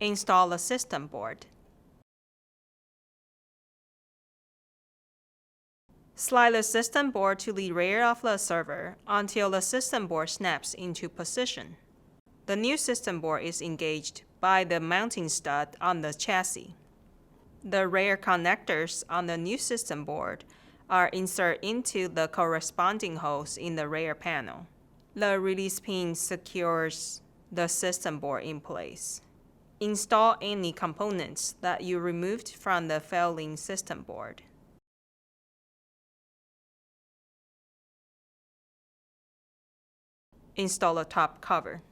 Install the system board. Slide the system board to the rear of the server until the system board snaps into position. The new system board is engaged by the mounting stud on the chassis. The rear connectors on the new system board are inserted into the corresponding holes in the rear panel. The release pin secures the system board in place. Install any components that you removed from the failing system board. Install a top cover.